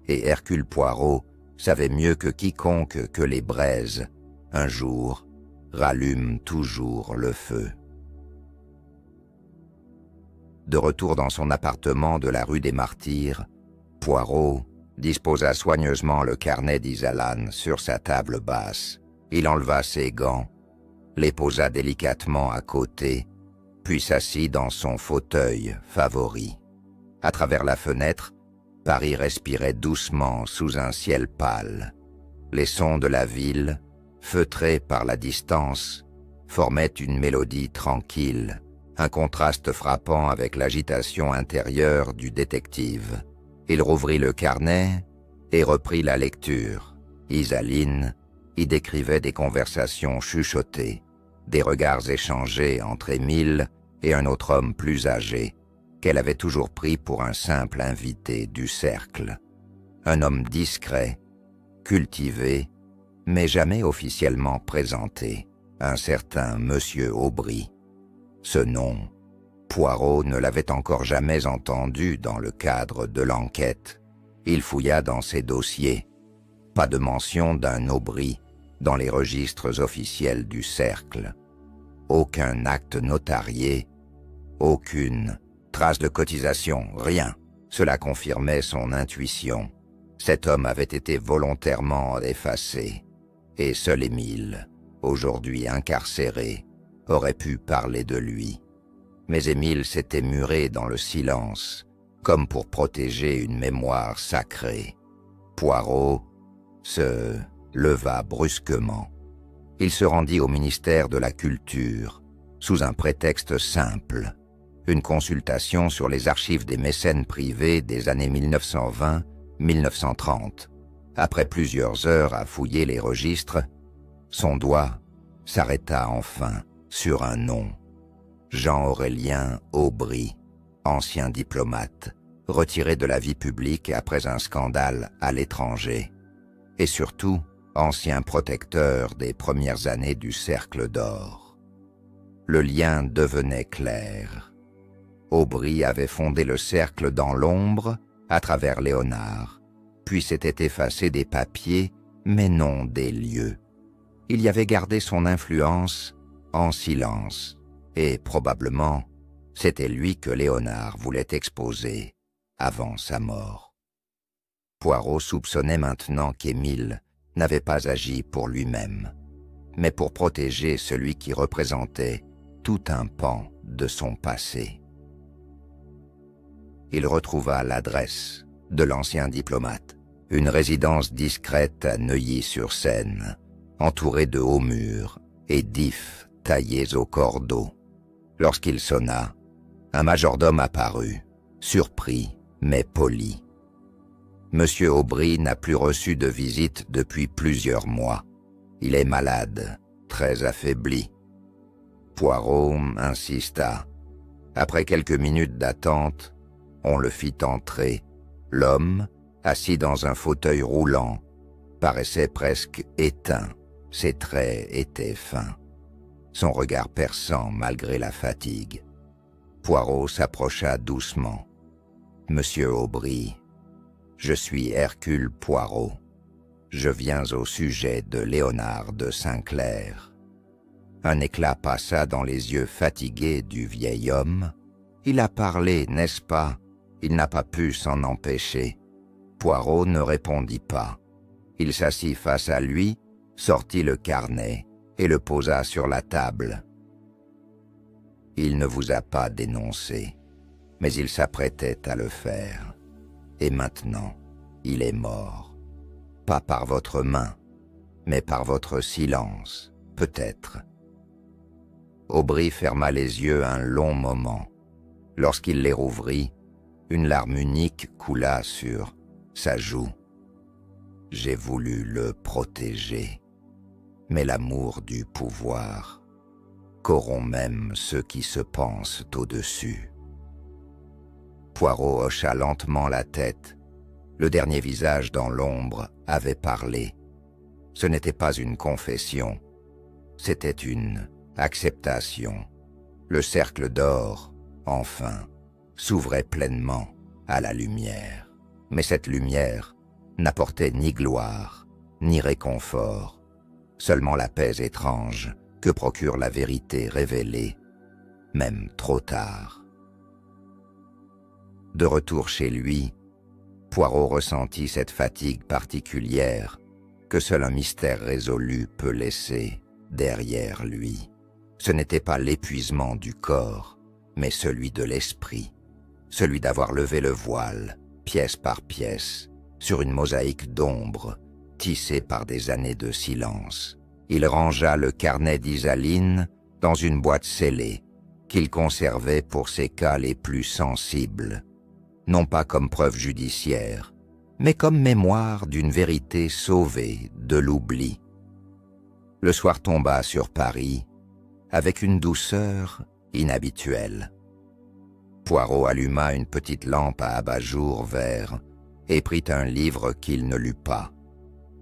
Et Hercule Poirot savait mieux que quiconque que les braises, un jour, rallument toujours le feu. De retour dans son appartement de la rue des Martyrs, Poirot disposa soigneusement le carnet d'Isalan sur sa table basse. Il enleva ses gants, les posa délicatement à côté, puis s'assit dans son fauteuil favori. À travers la fenêtre, Paris respirait doucement sous un ciel pâle. Les sons de la ville, feutrés par la distance, formaient une mélodie tranquille, un contraste frappant avec l'agitation intérieure du détective. Il rouvrit le carnet et reprit la lecture. Isaline y décrivait des conversations chuchotées, des regards échangés entre Émile et un autre homme plus âgé, qu'elle avait toujours pris pour un simple invité du cercle. Un homme discret, cultivé, mais jamais officiellement présenté, un certain Monsieur Aubry. Ce nom, Poirot ne l'avait encore jamais entendu dans le cadre de l'enquête. Il fouilla dans ses dossiers. Pas de mention d'un Aubry dans les registres officiels du cercle. Aucun acte notarié, aucune trace de cotisation, rien. Cela confirmait son intuition. Cet homme avait été volontairement effacé, et seul Émile, aujourd'hui incarcéré, aurait pu parler de lui. Mais Émile s'était muré dans le silence, comme pour protéger une mémoire sacrée. Poirot se leva brusquement. Il se rendit au ministère de la Culture, sous un prétexte simple, une consultation sur les archives des mécènes privés des années 1920-1930. Après plusieurs heures à fouiller les registres, son doigt s'arrêta enfin sur un nom. Jean-Aurélien Aubry, ancien diplomate, retiré de la vie publique après un scandale à l'étranger, et surtout ancien protecteur des premières années du Cercle d'Or. Le lien devenait clair. Aubry avait fondé le Cercle dans l'ombre à travers Léonard, puis s'était effacé des papiers, mais non des lieux. Il y avait gardé son influence en silence, et probablement c'était lui que Léonard voulait exposer avant sa mort. Poirot soupçonnait maintenant qu'Émile n'avait pas agi pour lui-même, mais pour protéger celui qui représentait tout un pan de son passé. Il retrouva l'adresse de l'ancien diplomate, une résidence discrète à Neuilly-sur-Seine, entourée de hauts murs et d'ifs taillés au cordeau. Lorsqu'il sonna, un majordome apparut, surpris mais poli. Monsieur Aubry n'a plus reçu de visite depuis plusieurs mois. Il est malade, très affaibli. Poirot insista. Après quelques minutes d'attente, on le fit entrer. L'homme, assis dans un fauteuil roulant, paraissait presque éteint. Ses traits étaient fins, son regard perçant malgré la fatigue. Poirot s'approcha doucement. « Monsieur Aubry, je suis Hercule Poirot. Je viens au sujet de Léonard de Saint-Clair. » Un éclat passa dans les yeux fatigués du vieil homme. Il a parlé, n'est-ce pas? Il n'a pas pu s'en empêcher. Poirot ne répondit pas. Il s'assit face à lui, sortit le carnet et le posa sur la table. Il ne vous a pas dénoncé, mais il s'apprêtait à le faire. Et maintenant, il est mort. Pas par votre main, mais par votre silence, peut-être. Aubry ferma les yeux un long moment. Lorsqu'il les rouvrit, Une larme unique coula sur sa joue. J'ai voulu le protéger, mais l'amour du pouvoir corrompt même ceux qui se pensent au-dessus. Poirot hocha lentement la tête. Le dernier visage dans l'ombre avait parlé. Ce n'était pas une confession, c'était une acceptation. Le cercle d'or, enfin, s'ouvrait pleinement à la lumière. Mais cette lumière n'apportait ni gloire, ni réconfort, seulement la paix étrange que procure la vérité révélée, même trop tard. De retour chez lui, Poirot ressentit cette fatigue particulière que seul un mystère résolu peut laisser derrière lui. Ce n'était pas l'épuisement du corps, mais celui de l'esprit, celui d'avoir levé le voile, pièce par pièce, sur une mosaïque d'ombre, tissée par des années de silence. Il rangea le carnet d'Isaline dans une boîte scellée, qu'il conservait pour ses cas les plus sensibles, non pas comme preuve judiciaire, mais comme mémoire d'une vérité sauvée de l'oubli. Le soir tomba sur Paris avec une douceur inhabituelle. Poirot alluma une petite lampe à abat-jour vert et prit un livre qu'il ne lut pas.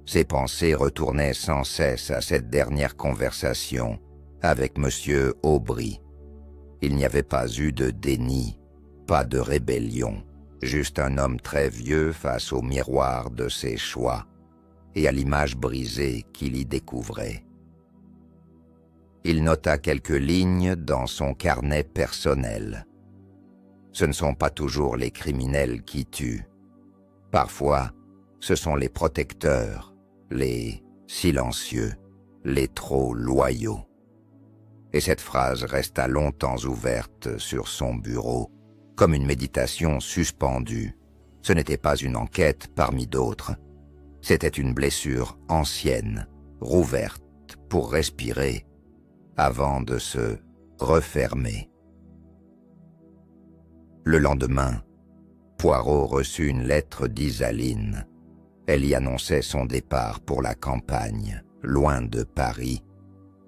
Ses pensées retournaient sans cesse à cette dernière conversation avec M. Aubry. Il n'y avait pas eu de déni, pas de rébellion, juste un homme très vieux face au miroir de ses choix et à l'image brisée qu'il y découvrait. Il nota quelques lignes dans son carnet personnel. Ce ne sont pas toujours les criminels qui tuent. Parfois, ce sont les protecteurs, les silencieux, les trop loyaux. Et cette phrase resta longtemps ouverte sur son bureau, comme une méditation suspendue. Ce n'était pas une enquête parmi d'autres. C'était une blessure ancienne, rouverte pour respirer, avant de se refermer. Le lendemain, Poirot reçut une lettre d'Isaline. Elle y annonçait son départ pour la campagne, loin de Paris,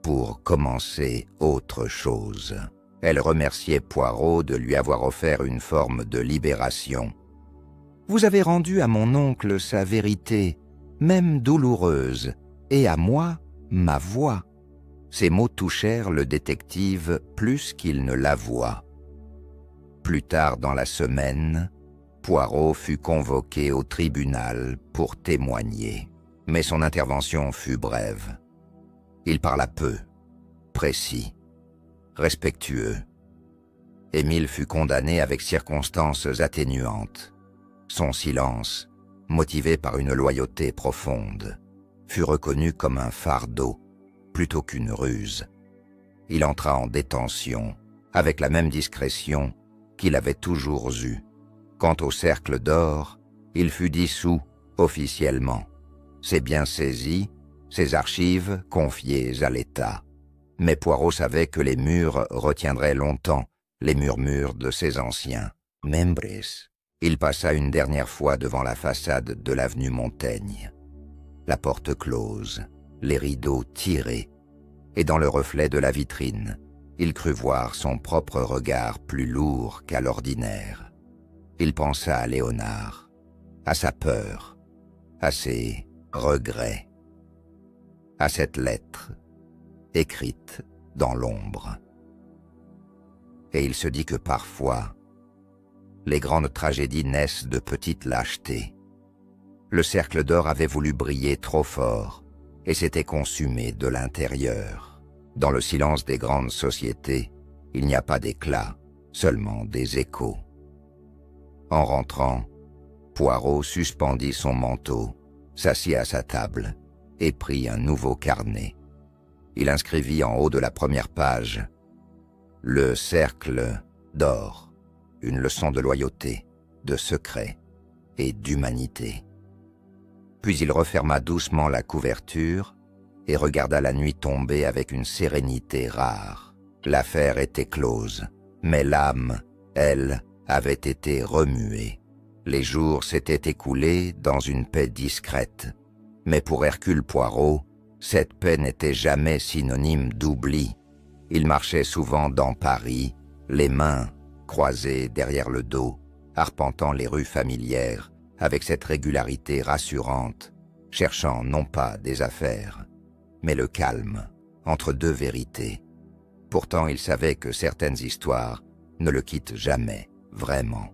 pour commencer autre chose. Elle remerciait Poirot de lui avoir offert une forme de libération. « Vous avez rendu à mon oncle sa vérité, même douloureuse, et à moi, ma voix. » Ces mots touchèrent le détective plus qu'il ne l'avoua. Plus tard dans la semaine, Poirot fut convoqué au tribunal pour témoigner. Mais son intervention fut brève. Il parla peu, précis, respectueux. Émile fut condamné avec circonstances atténuantes. Son silence, motivé par une loyauté profonde, fut reconnu comme un fardeau plutôt qu'une ruse. Il entra en détention avec la même discrétion qu'il avait toujours eue. Quant au cercle d'or, il fut dissous officiellement. Ses biens saisis, ses archives confiées à l'État. Mais Poirot savait que les murs retiendraient longtemps les murmures de ses anciens. Membres. Il passa une dernière fois devant la façade de l'avenue Montaigne. La porte close, les rideaux tirés, et dans le reflet de la vitrine, il crut voir son propre regard plus lourd qu'à l'ordinaire. Il pensa à Léonard, à sa peur, à ses regrets, à cette lettre écrite dans l'ombre. Et il se dit que parfois, les grandes tragédies naissent de petites lâchetés. Le cercle d'or avait voulu briller trop fort et s'était consumé de l'intérieur. Dans le silence des grandes sociétés, il n'y a pas d'éclat, seulement des échos. En rentrant, Poirot suspendit son manteau, s'assit à sa table et prit un nouveau carnet. Il inscrivit en haut de la première page « Le cercle d'or », une leçon de loyauté, de secret et d'humanité. Puis il referma doucement la couverture et regarda la nuit tomber avec une sérénité rare. L'affaire était close, mais l'âme, elle, avait été remué. Les jours s'étaient écoulés dans une paix discrète. Mais pour Hercule Poirot, cette paix n'était jamais synonyme d'oubli. Il marchait souvent dans Paris, les mains croisées derrière le dos, arpentant les rues familières avec cette régularité rassurante, cherchant non pas des affaires, mais le calme entre deux vérités. Pourtant, il savait que certaines histoires ne le quittent jamais, vraiment.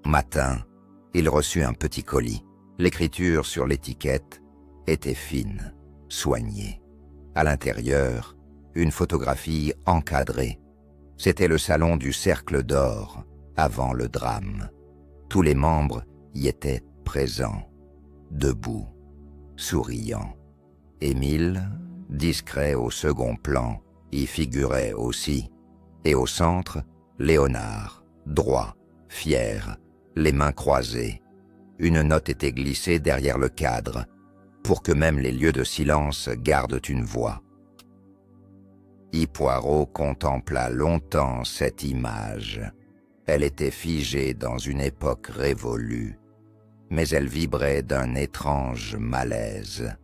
Matin, il reçut un petit colis. L'écriture sur l'étiquette était fine, soignée. À l'intérieur, une photographie encadrée. C'était le salon du Cercle d'Or, avant le drame. Tous les membres y étaient présents, debout, souriants. Émile, discret au second plan, y figurait aussi. Et au centre, Léonard, droit, fier, les mains croisées. Une note était glissée derrière le cadre, pour que même les lieux de silence gardent une voix. Poirot contempla longtemps cette image. Elle était figée dans une époque révolue, mais elle vibrait d'un étrange malaise.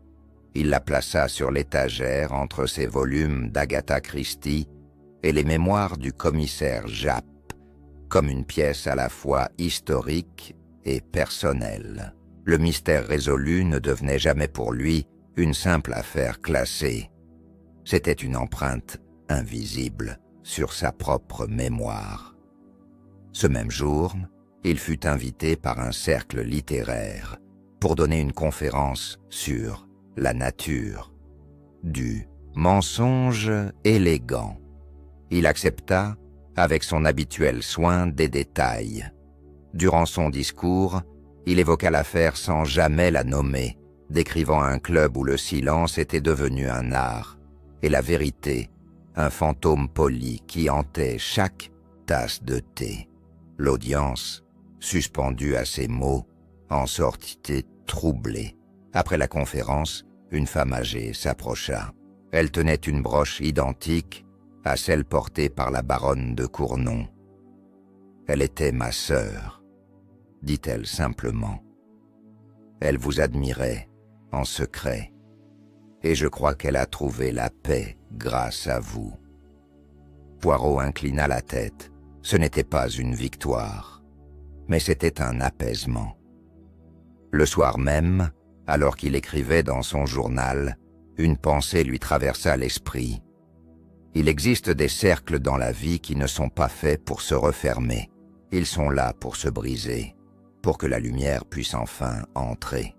Il la plaça sur l'étagère entre ses volumes d'Agatha Christie et les mémoires du commissaire Japp, comme une pièce à la fois historique et personnelle. Le mystère résolu ne devenait jamais pour lui une simple affaire classée. C'était une empreinte invisible sur sa propre mémoire. Ce même jour, il fut invité par un cercle littéraire pour donner une conférence sur la nature du mensonge élégant. Il accepta avec son habituel soin des détails. Durant son discours, il évoqua l'affaire sans jamais la nommer, décrivant un club où le silence était devenu un art, et la vérité, un fantôme poli qui hantait chaque tasse de thé. L'audience, suspendue à ces mots, en sortit troublée. Après la conférence, une femme âgée s'approcha. Elle tenait une broche identique à celle portée par la baronne de Cournon. « Elle était ma sœur », dit-elle simplement. « Elle vous admirait en secret, et je crois qu'elle a trouvé la paix grâce à vous. » Poirot inclina la tête. Ce n'était pas une victoire, mais c'était un apaisement. Le soir même, alors qu'il écrivait dans son journal, une pensée lui traversa l'esprit. Il existe des cercles dans la vie qui ne sont pas faits pour se refermer. Ils sont là pour se briser, pour que la lumière puisse enfin entrer.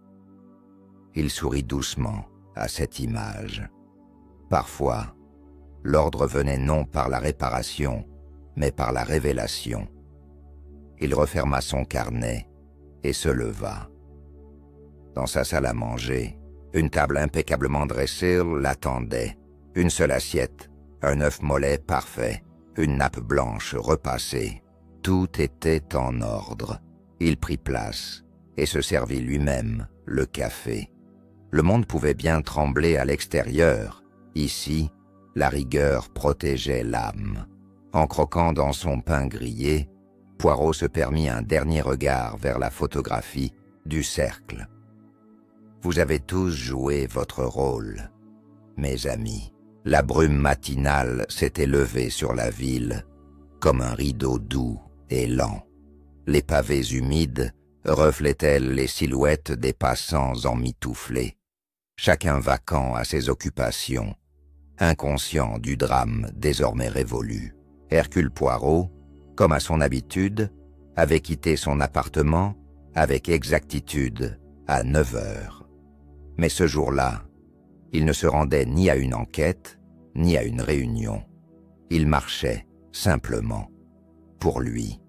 Il sourit doucement à cette image. Parfois, l'ordre venait non par la réparation, mais par la révélation. Il referma son carnet et se leva. Dans sa salle à manger, une table impeccablement dressée l'attendait. Une seule assiette, un œuf mollet parfait, une nappe blanche repassée. Tout était en ordre. Il prit place et se servit lui-même le café. Le monde pouvait bien trembler à l'extérieur. Ici, la rigueur protégeait l'âme. En croquant dans son pain grillé, Poirot se permit un dernier regard vers la photographie du cercle. Vous avez tous joué votre rôle, mes amis. La brume matinale s'était levée sur la ville, comme un rideau doux et lent. Les pavés humides reflétaient les silhouettes des passants emmitouflés, chacun vacant à ses occupations, inconscient du drame désormais révolu. Hercule Poirot, comme à son habitude, avait quitté son appartement avec exactitude à 9 heures. Mais ce jour-là, il ne se rendait ni à une enquête, ni à une réunion. Il marchait, simplement, pour lui.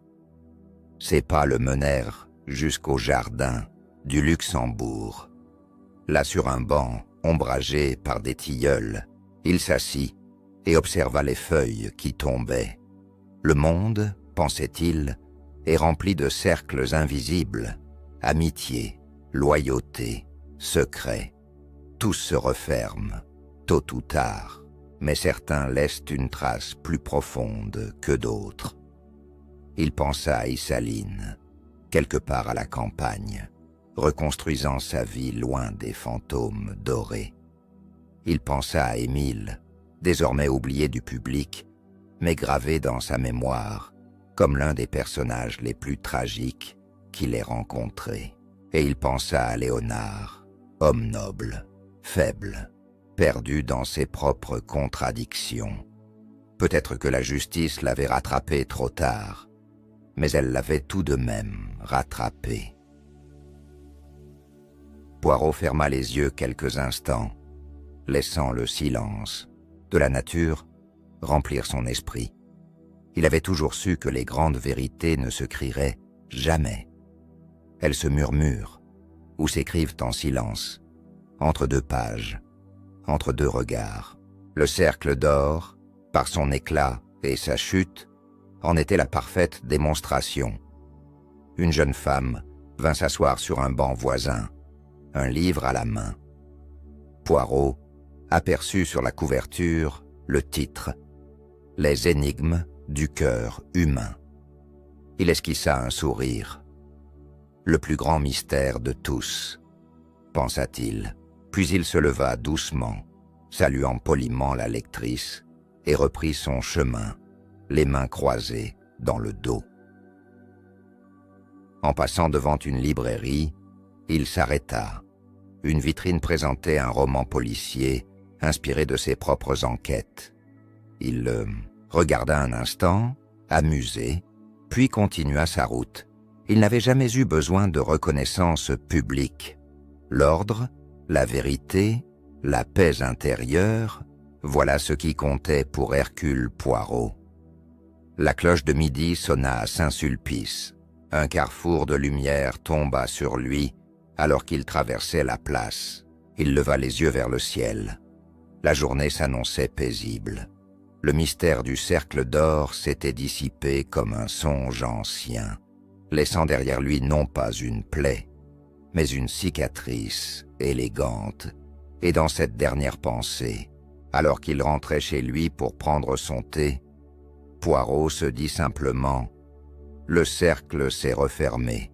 Ses pas le menèrent jusqu'au jardin du Luxembourg. Là, sur un banc, ombragé par des tilleuls, il s'assit et observa les feuilles qui tombaient. Le monde, pensait-il, est rempli de cercles invisibles, amitié, loyauté, secret. Tous se referment, tôt ou tard, mais certains laissent une trace plus profonde que d'autres. Il pensa à Issaline, quelque part à la campagne, reconstruisant sa vie loin des fantômes dorés. Il pensa à Émile, désormais oublié du public, mais gravé dans sa mémoire comme l'un des personnages les plus tragiques qu'il ait rencontrés. Et il pensa à Léonard, homme noble, faible, perdu dans ses propres contradictions. Peut-être que la justice l'avait rattrapé trop tard, mais elle l'avait tout de même rattrapé. Poirot ferma les yeux quelques instants, laissant le silence de la nature remplir son esprit. Il avait toujours su que les grandes vérités ne se crieraient jamais. Elles se murmurent ou s'écrivent en silence, entre deux pages, entre deux regards. Le cercle d'or, par son éclat et sa chute, en était la parfaite démonstration. Une jeune femme vint s'asseoir sur un banc voisin, un livre à la main. Poirot aperçut sur la couverture le titre « Les énigmes du cœur humain ». Il esquissa un sourire. « Le plus grand mystère de tous », pensa-t-il, puis il se leva doucement, saluant poliment la lectrice, et reprit son chemin, les mains croisées dans le dos. En passant devant une librairie, il s'arrêta. Une vitrine présentait un roman policier inspiré de ses propres enquêtes. Il le regarda un instant, amusé, puis continua sa route. Il n'avait jamais eu besoin de reconnaissance publique. L'ordre, la vérité, la paix intérieure, voilà ce qui comptait pour Hercule Poirot. La cloche de midi sonna à Saint-Sulpice. Un carrefour de lumière tomba sur lui alors qu'il traversait la place. Il leva les yeux vers le ciel. La journée s'annonçait paisible. Le mystère du cercle d'or s'était dissipé comme un songe ancien, laissant derrière lui non pas une plaie, mais une cicatrice élégante. Et dans cette dernière pensée, alors qu'il rentrait chez lui pour prendre son thé, Poirot se dit simplement « Le cercle s'est refermé.